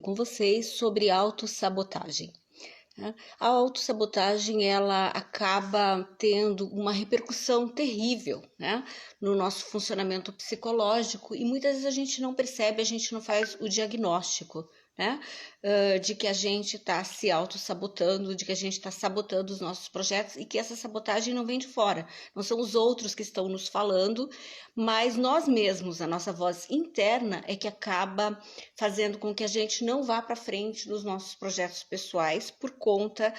com vocês sobre autossabotagem. A autossabotagem, ela acaba tendo uma repercussão terrível, né, no nosso funcionamento psicológico, e muitas vezes a gente não percebe, a gente não faz o diagnóstico, né, de que a gente está se autossabotando, de que a gente está sabotando os nossos projetos e que essa sabotagem não vem de fora, não são os outros que estão nos falando, mas nós mesmos, a nossa voz interna é que acaba fazendo com que a gente não vá para frente nos nossos projetos pessoais por conta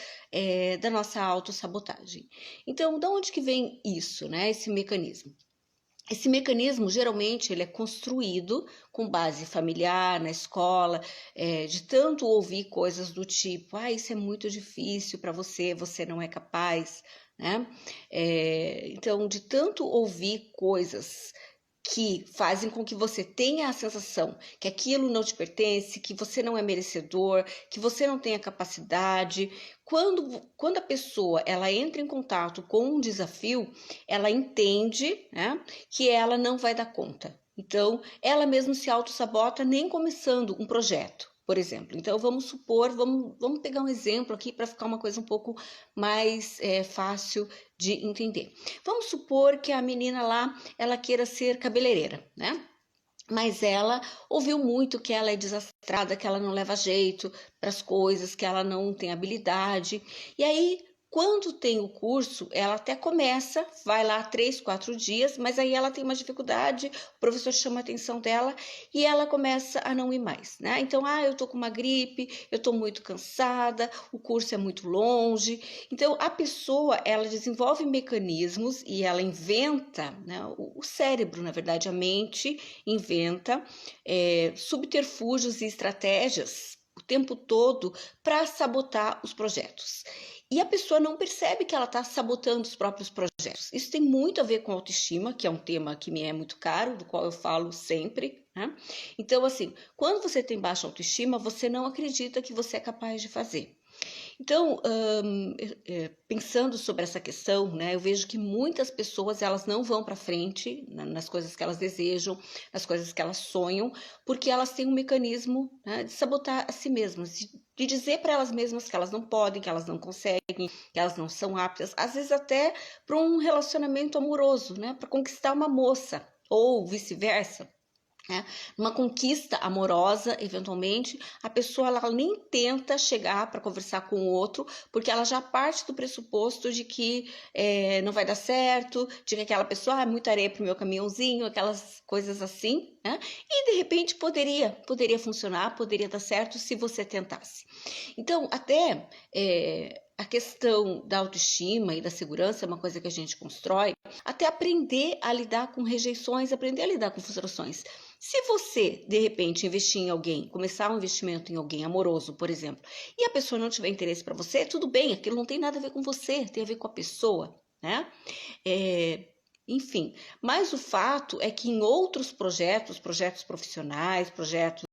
da nossa autossabotagem. Então, de onde que vem isso, né, esse mecanismo? Esse mecanismo, geralmente, ele é construído com base familiar, na escola, de tanto ouvir coisas do tipo, isso é muito difícil para você, você não é capaz, né? Então, de tanto ouvir coisas que fazem com que você tenha a sensação que aquilo não te pertence, que você não é merecedor, que você não tem a capacidade. Quando a pessoa ela entra em contato com um desafio, ela entende, né, que ela não vai dar conta. Então, ela mesma se autossabota nem começando um projeto, por exemplo. Então, vamos supor, vamos pegar um exemplo aqui para ficar uma coisa um pouco mais fácil de entender. Vamos supor que a menina lá, ela queira ser cabeleireira, né? Mas ela ouviu muito que ela é desastrada, que ela não leva jeito para as coisas, que ela não tem habilidade. E aí, quando tem o curso, ela até começa, vai lá 3, 4 dias, mas aí ela tem uma dificuldade, o professor chama a atenção dela e ela começa a não ir mais, né? Então, eu tô com uma gripe, eu tô muito cansada, o curso é muito longe. Então, a pessoa, ela desenvolve mecanismos e ela inventa, né? O cérebro, na verdade, a mente inventa subterfúgios e estratégias o tempo todo para sabotar os projetos. E a pessoa não percebe que ela está sabotando os próprios projetos. Isso tem muito a ver com autoestima, que é um tema que me é muito caro, do qual eu falo sempre, né? Então, assim, quando você tem baixa autoestima, você não acredita que você é capaz de fazer. Então, pensando sobre essa questão, né, eu vejo que muitas pessoas elas não vão para frente nas coisas que elas desejam, nas coisas que elas sonham, porque elas têm um mecanismo, né, de sabotar a si mesmas, de dizer para elas mesmas que elas não podem, que elas não conseguem, que elas não são aptas, às vezes até para um relacionamento amoroso, né, para conquistar uma moça ou vice-versa. Uma conquista amorosa, eventualmente, a pessoa ela nem tenta chegar para conversar com o outro, porque ela já parte do pressuposto de que não vai dar certo, de que aquela pessoa é muita areia para o meu caminhãozinho, aquelas coisas assim, né? E de repente poderia funcionar, poderia dar certo se você tentasse. Então, até a questão da autoestima e da segurança é uma coisa que a gente constrói, até aprender a lidar com rejeições, aprender a lidar com frustrações. Se você, de repente, investir em alguém, começar um investimento em alguém amoroso, por exemplo, e a pessoa não tiver interesse para você, tudo bem, aquilo não tem nada a ver com você, tem a ver com a pessoa, né? Enfim, mas o fato é que em outros projetos profissionais, projetos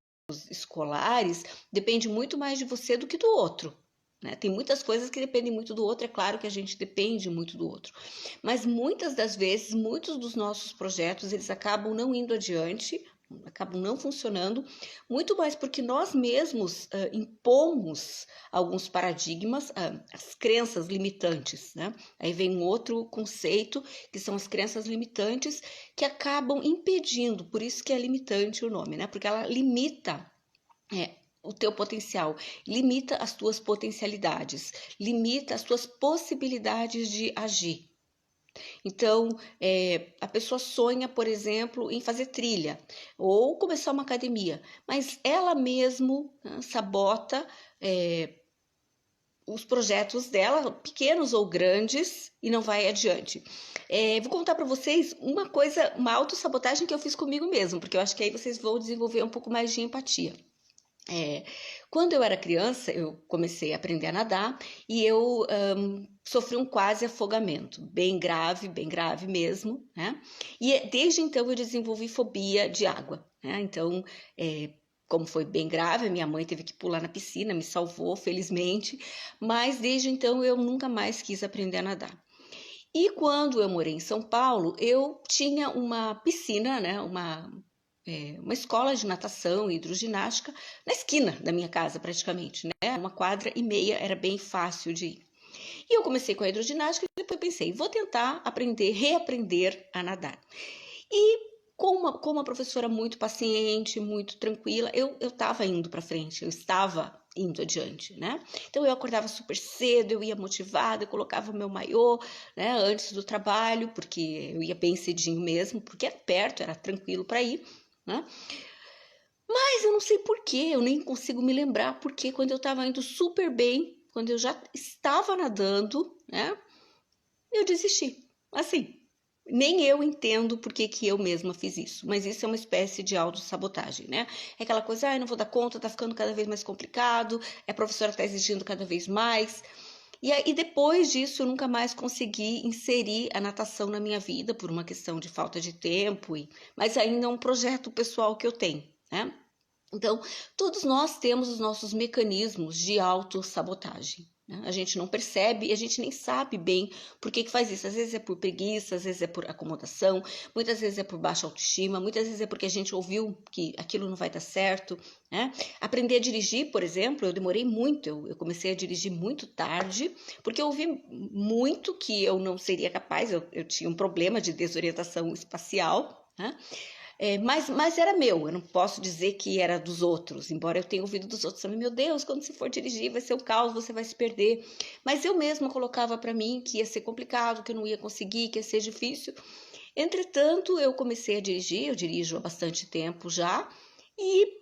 escolares, depende muito mais de você do que do outro. Né? Tem muitas coisas que dependem muito do outro, é claro que a gente depende muito do outro. Mas muitas das vezes, muitos dos nossos projetos, eles acabam não indo adiante, acabam não funcionando, muito mais porque nós mesmos impomos alguns paradigmas, as crenças limitantes, né? Aí vem um outro conceito, que são as crenças limitantes, que acabam impedindo, por isso que é limitante o nome, né? Porque ela limita o teu potencial, limita as tuas potencialidades, limita as tuas possibilidades de agir. Então, a pessoa sonha, por exemplo, em fazer trilha ou começar uma academia, mas ela mesmo sabota os projetos dela, pequenos ou grandes, e não vai adiante. Vou contar para vocês uma autossabotagem que eu fiz comigo mesmo, porque eu acho que aí vocês vão desenvolver um pouco mais de empatia. Quando eu era criança, eu comecei a aprender a nadar e eu sofri um quase afogamento, bem grave mesmo, né? E desde então eu desenvolvi fobia de água, né? Então, como foi bem grave, a minha mãe teve que pular na piscina, me salvou, felizmente, mas desde então eu nunca mais quis aprender a nadar. E quando eu morei em São Paulo, eu tinha uma piscina, né? uma escola de natação e hidroginástica na esquina da minha casa, praticamente, né? 1,5 quadra, era bem fácil de ir. E eu comecei com a hidroginástica e depois pensei, vou tentar reaprender a nadar. E com uma professora muito paciente, muito tranquila, eu estava indo para frente, eu estava indo adiante, né? Então eu acordava super cedo, eu ia motivada, eu colocava o meu maiô, né, antes do trabalho, porque eu ia bem cedinho mesmo, porque era perto, era tranquilo para ir, né? Mas eu não sei porquê, eu nem consigo me lembrar porque quando eu estava indo super bem, quando eu já estava nadando, né, eu desisti. Assim, nem eu entendo por que eu mesma fiz isso, mas isso é uma espécie de autossabotagem, né? É aquela coisa, não vou dar conta, tá ficando cada vez mais complicado, a professora tá exigindo cada vez mais. E aí, depois disso, eu nunca mais consegui inserir a natação na minha vida por uma questão de falta de tempo, mas ainda é um projeto pessoal que eu tenho, né? Então, todos nós temos os nossos mecanismos de autossabotagem. Né? A gente não percebe e a gente nem sabe bem por que faz isso. Às vezes é por preguiça, às vezes é por acomodação, muitas vezes é por baixa autoestima, muitas vezes é porque a gente ouviu que aquilo não vai dar certo. Né? Aprender a dirigir, por exemplo, eu demorei muito, eu comecei a dirigir muito tarde, porque eu ouvi muito que eu não seria capaz, eu tinha um problema de desorientação espacial, né? Mas era meu, eu não posso dizer que era dos outros, embora eu tenha ouvido dos outros também, meu Deus, quando você for dirigir vai ser um caos, você vai se perder. Mas eu mesma colocava para mim que ia ser complicado, que eu não ia conseguir, que ia ser difícil. Entretanto, eu comecei a dirigir, eu dirijo há bastante tempo já, e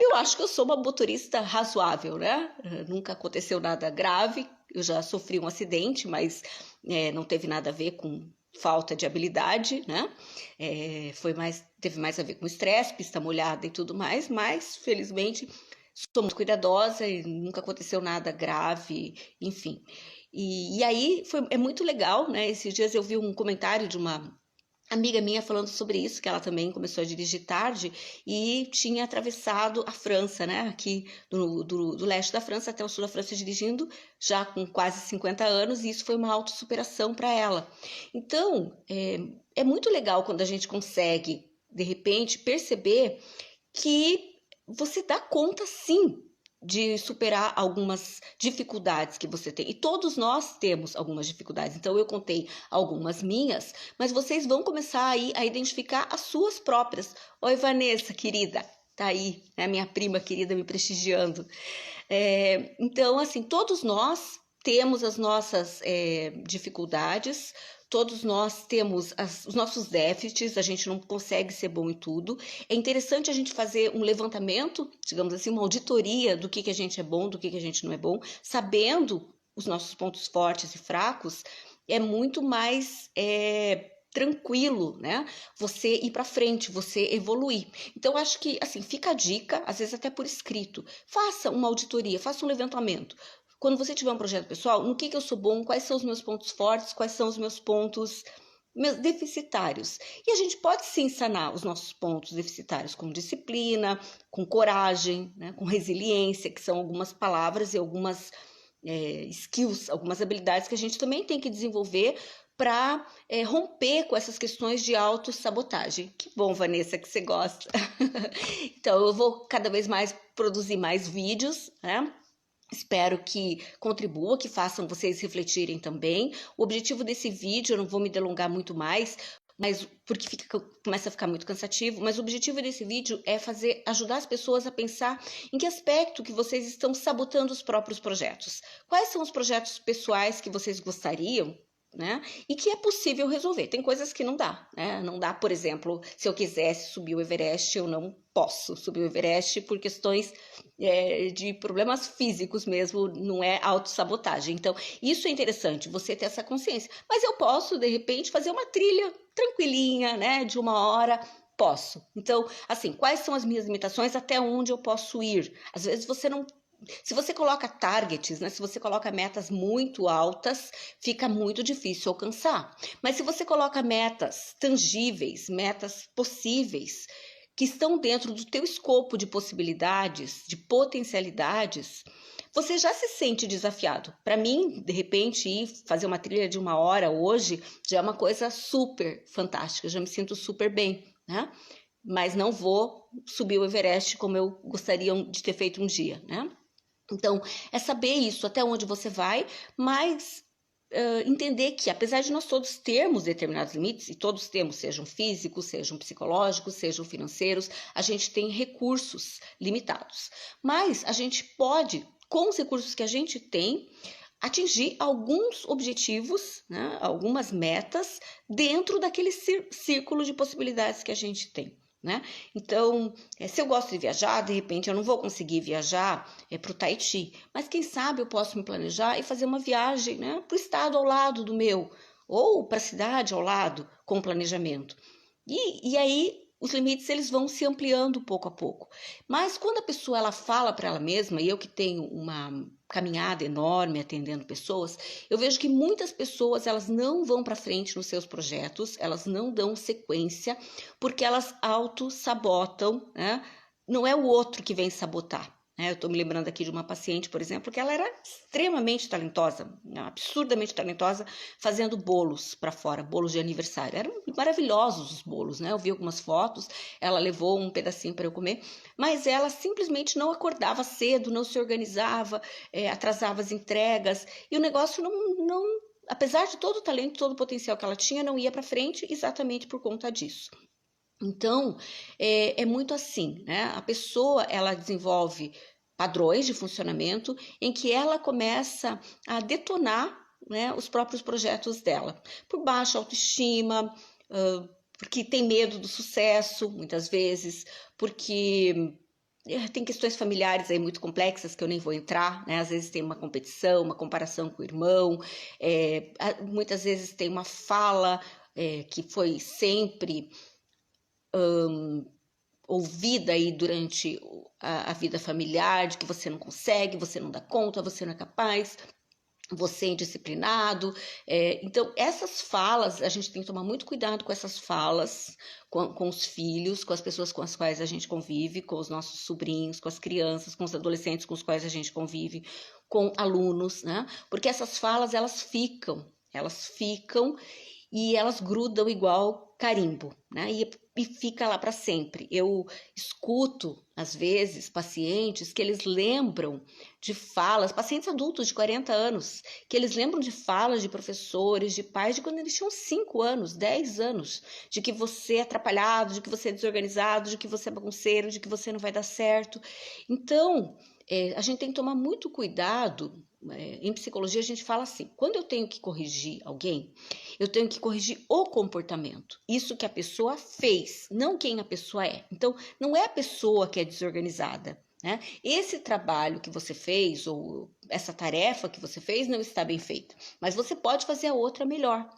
eu acho que eu sou uma motorista razoável, né? Nunca aconteceu nada grave, eu já sofri um acidente, mas não teve nada a ver com falta de habilidade, né? Teve mais a ver com estresse, pista molhada e tudo mais, mas felizmente sou muito cuidadosa e nunca aconteceu nada grave, enfim. E aí é muito legal, né? Esses dias eu vi um comentário de uma amiga minha falando sobre isso, que ela também começou a dirigir tarde e tinha atravessado a França, né? Aqui do leste da França até o sul da França dirigindo, já com quase 50 anos, e isso foi uma autossuperação para ela. Então, é muito legal quando a gente consegue, de repente, perceber que você dá conta, sim, de superar algumas dificuldades que você tem. E todos nós temos algumas dificuldades. Então, eu contei algumas minhas, mas vocês vão começar aí a identificar as suas próprias. Oi, Vanessa, querida, tá aí, né? Minha prima querida me prestigiando. Então, assim, todos nós temos as nossas dificuldades, todos nós temos os nossos déficits, a gente não consegue ser bom em tudo. É interessante a gente fazer um levantamento, digamos assim, uma auditoria do que a gente é bom, do que a gente não é bom, sabendo os nossos pontos fortes e fracos, é muito mais tranquilo, né? Você ir para frente, você evoluir. Então, acho que, assim, fica a dica, às vezes até por escrito, faça uma auditoria, faça um levantamento. Quando você tiver um projeto pessoal, no que eu sou bom, quais são os meus pontos fortes, quais são os meus pontos deficitários. E a gente pode sim sanar os nossos pontos deficitários com disciplina, com coragem, né, com resiliência, que são algumas palavras e algumas skills, algumas habilidades que a gente também tem que desenvolver para romper com essas questões de autossabotagem. Que bom, Vanessa, que você gosta. Então, eu vou cada vez mais produzir mais vídeos, né? Espero que contribua, que façam vocês refletirem também. O objetivo desse vídeo, eu não vou me delongar muito mais, mas porque começa a ficar muito cansativo, mas o objetivo desse vídeo é ajudar as pessoas a pensar em que aspecto que vocês estão sabotando os próprios projetos. Quais são os projetos pessoais que vocês gostariam, né? E que é possível resolver. Tem coisas que não dá, né? Não dá, por exemplo, se eu quisesse subir o Everest, eu não posso subir o Everest por questões de problemas físicos mesmo, não é autossabotagem. Então, isso é interessante, você ter essa consciência. Mas eu posso, de repente, fazer uma trilha tranquilinha, né? De 1 hora, posso. Então, assim, quais são as minhas limitações, até onde eu posso ir? Às vezes você não. Se você coloca targets, né? Se você coloca metas muito altas, fica muito difícil alcançar. Mas se você coloca metas tangíveis, metas possíveis, que estão dentro do teu escopo de possibilidades, de potencialidades, você já se sente desafiado. Para mim, de repente, ir fazer uma trilha de 1 hora hoje já é uma coisa super fantástica, já me sinto super bem, né? mas não vou subir o Everest como eu gostaria de ter feito um dia, né? Então, é saber isso, até onde você vai, mas entender que, apesar de nós todos termos determinados limites, e todos temos, sejam físicos, sejam psicológicos, sejam financeiros, a gente tem recursos limitados. Mas a gente pode, com os recursos que a gente tem, atingir alguns objetivos, né, algumas metas dentro daquele círculo de possibilidades que a gente tem. Né? Então, se eu gosto de viajar, de repente eu não vou conseguir viajar para o Tahiti, mas quem sabe eu posso me planejar e fazer uma viagem, né, para o estado ao lado do meu, ou para a cidade ao lado, com planejamento. E aí os limites eles vão se ampliando pouco a pouco. Mas quando a pessoa ela fala para ela mesma, e eu que tenho uma caminhada enorme atendendo pessoas, eu vejo que muitas pessoas elas não vão para frente nos seus projetos, elas não dão sequência, porque elas auto-sabotam, né? Não é o outro que vem sabotar. Eu estou me lembrando aqui de uma paciente, por exemplo, que ela era extremamente talentosa, absurdamente talentosa, fazendo bolos para fora, bolos de aniversário. Eram maravilhosos os bolos, né? Eu vi algumas fotos, ela levou um pedacinho para eu comer, mas ela simplesmente não acordava cedo, não se organizava, atrasava as entregas, e o negócio não, apesar de todo o talento, todo o potencial que ela tinha, não ia para frente exatamente por conta disso. Então, é muito assim, né? A pessoa, ela desenvolve padrões de funcionamento em que ela começa a detonar, né, os próprios projetos dela. Por baixa autoestima, porque tem medo do sucesso, muitas vezes, porque tem questões familiares aí muito complexas que eu nem vou entrar, né? Às vezes tem uma competição, uma comparação com o irmão, muitas vezes tem uma fala que foi sempre ouvida aí durante a vida familiar, de que você não consegue, você não dá conta, você não é capaz, você é indisciplinado. Então, essas falas, a gente tem que tomar muito cuidado com essas falas, com os filhos, com as pessoas com as quais a gente convive, com os nossos sobrinhos, com as crianças, com os adolescentes com os quais a gente convive, com alunos, né? Porque essas falas, elas ficam e elas grudam igual carimbo, né? E fica lá para sempre. Eu escuto, às vezes, pacientes que eles lembram de falas, pacientes adultos de 40 anos, que eles lembram de falas de professores, de pais, de quando eles tinham 5 anos, 10 anos, de que você é atrapalhado, de que você é desorganizado, de que você é bagunceiro, de que você não vai dar certo. Então, a gente tem que tomar muito cuidado. Em psicologia a gente fala assim, quando eu tenho que corrigir alguém, eu tenho que corrigir o comportamento, isso que a pessoa fez, não quem a pessoa é. Então, não é a pessoa que é desorganizada, né? Esse trabalho que você fez, ou essa tarefa que você fez, não está bem feita, mas você pode fazer a outra melhor.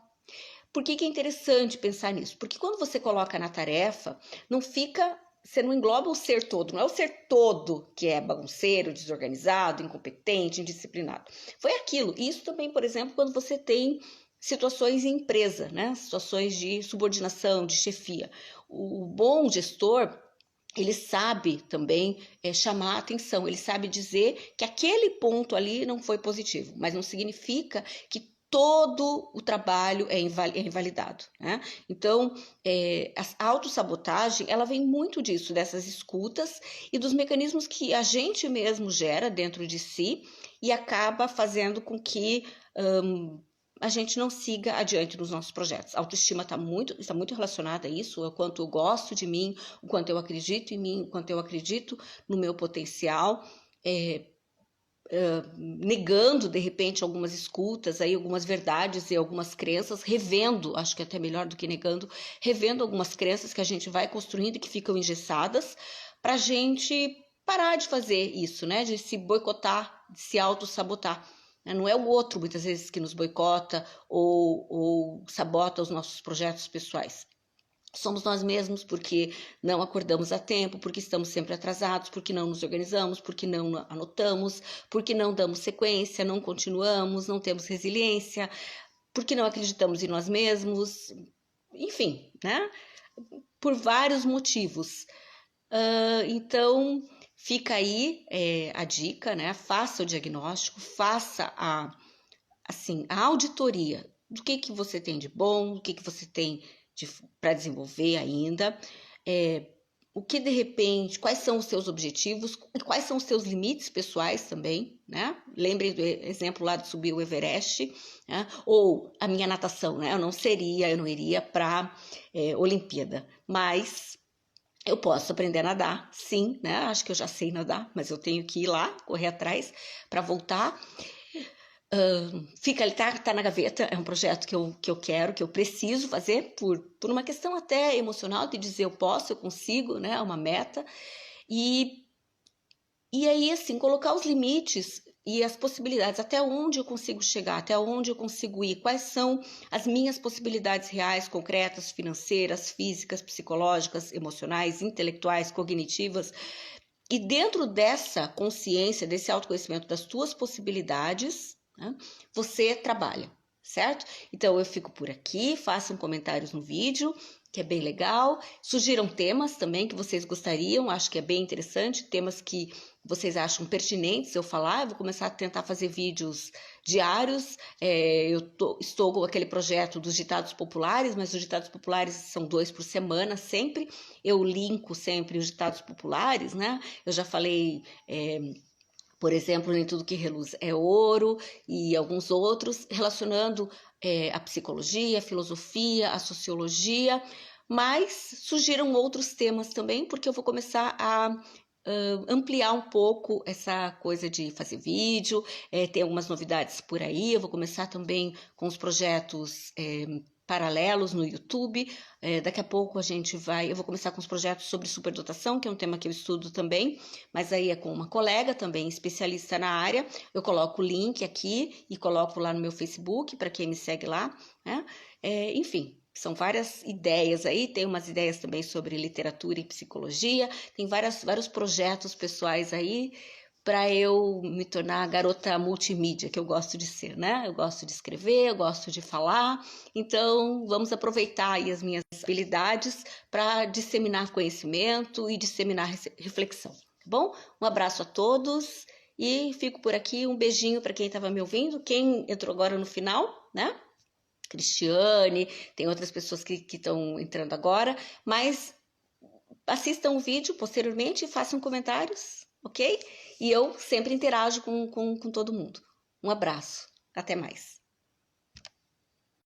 Por que é interessante pensar nisso? Porque quando você coloca na tarefa, você não engloba o ser todo, não é o ser todo que é bagunceiro, desorganizado, incompetente, indisciplinado. Foi aquilo. Isso também, por exemplo, quando você tem situações em empresa, né? Situações de subordinação, de chefia. O bom gestor, ele sabe também chamar a atenção, ele sabe dizer que aquele ponto ali não foi positivo, mas não significa que todo o trabalho é invalidado, né? Então, a autossabotagem, ela vem muito disso, dessas escutas e dos mecanismos que a gente mesmo gera dentro de si e acaba fazendo com que a gente não siga adiante nos nossos projetos. A autoestima está muito relacionada a isso, o quanto eu gosto de mim, o quanto eu acredito em mim, o quanto eu acredito no meu potencial, negando, de repente, algumas escutas, aí, algumas verdades e algumas crenças, revendo, acho que até melhor do que negando, revendo algumas crenças que a gente vai construindo e que ficam engessadas, para a gente parar de fazer isso, né? De se boicotar, de se auto-sabotar. Não é o outro, muitas vezes, que nos boicota ou sabota os nossos projetos pessoais. Somos nós mesmos porque não acordamos a tempo, porque estamos sempre atrasados, porque não nos organizamos, porque não anotamos, porque não damos sequência, não continuamos, não temos resiliência, porque não acreditamos em nós mesmos, enfim, né? Por vários motivos. Então, fica aí a dica, né? Faça o diagnóstico, faça a auditoria do que você tem de bom, do que você tem para desenvolver ainda. o que de repente, quais são os seus objetivos e quais são os seus limites pessoais também, né? Lembrem do exemplo lá de subir o Everest, né? Ou a minha natação, né? Eu não iria para Olimpíada, mas eu posso aprender a nadar, sim, né? Acho que eu já sei nadar, mas eu tenho que ir lá, correr atrás para voltar. Fica ali, tá na gaveta, é um projeto que eu quero, que eu preciso fazer por uma questão até emocional, de dizer eu posso, eu consigo, né? É uma meta. E aí, assim, colocar os limites e as possibilidades, até onde eu consigo chegar, até onde eu consigo ir, quais são as minhas possibilidades reais, concretas, financeiras, físicas, psicológicas, emocionais, intelectuais, cognitivas. E dentro dessa consciência, desse autoconhecimento das tuas possibilidades, né, você trabalha, certo? Então eu fico por aqui, façam comentários no vídeo, que é bem legal. Sugiram temas também que vocês gostariam, acho que é bem interessante, temas que vocês acham pertinentes eu falar. Eu vou começar a tentar fazer vídeos diários. Estou com aquele projeto dos ditados populares, mas os ditados populares são 2 por semana sempre. Eu linko sempre os ditados populares, né? Eu já falei, por exemplo, nem tudo que reluz é ouro, e alguns outros, relacionando a psicologia, a filosofia, a sociologia, mas surgiram outros temas também, porque eu vou começar a ampliar um pouco essa coisa de fazer vídeo, tem algumas novidades por aí. Eu vou começar também com os projetos paralelos no YouTube. Daqui a pouco eu vou começar com os projetos sobre superdotação, que é um tema que eu estudo também, mas aí é com uma colega também especialista na área. Eu coloco o link aqui e coloco lá no meu Facebook para quem me segue lá, né? Enfim, são várias ideias aí, tem umas ideias também sobre literatura e psicologia, tem vários projetos pessoais aí para eu me tornar a garota multimídia que eu gosto de ser, né? Eu gosto de escrever, eu gosto de falar, então vamos aproveitar aí as minhas habilidades para disseminar conhecimento e disseminar reflexão, tá bom? Um abraço a todos e fico por aqui, um beijinho para quem estava me ouvindo, quem entrou agora no final, né? Cristiane, tem outras pessoas que estão entrando agora, mas assistam o vídeo posteriormente e façam comentários, ok? E eu sempre interajo com todo mundo. Um abraço, até mais.